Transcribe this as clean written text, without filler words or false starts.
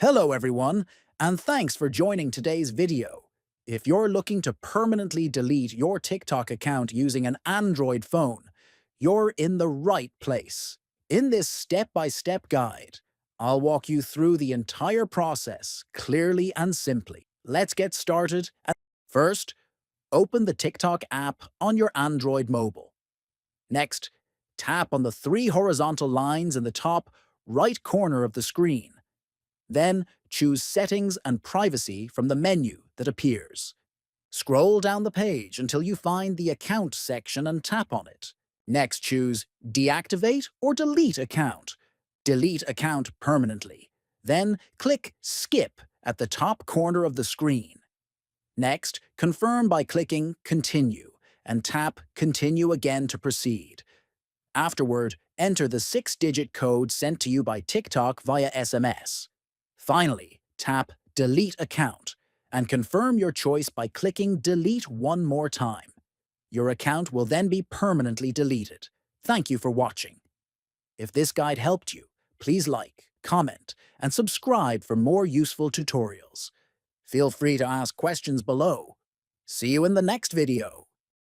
Hello everyone, and thanks for joining today's video. If you're looking to permanently delete your TikTok account using an Android phone, you're in the right place. In this step-by-step guide, I'll walk you through the entire process clearly and simply. Let's get started. First, open the TikTok app on your Android mobile. Next, tap on the three horizontal lines in the top right corner of the screen. Then choose Settings and Privacy from the menu that appears. Scroll down the page until you find the Account section and tap on it. Next, choose Deactivate or Delete Account. Delete account permanently. Then click Skip at the top corner of the screen. Next, confirm by clicking Continue and tap Continue again to proceed. Afterward, enter the 6-digit code sent to you by TikTok via SMS. Finally, tap Delete Account and confirm your choice by clicking Delete one more time. Your account will then be permanently deleted. Thank you for watching. If this guide helped you, please like, comment, and subscribe for more useful tutorials. Feel free to ask questions below. See you in the next video.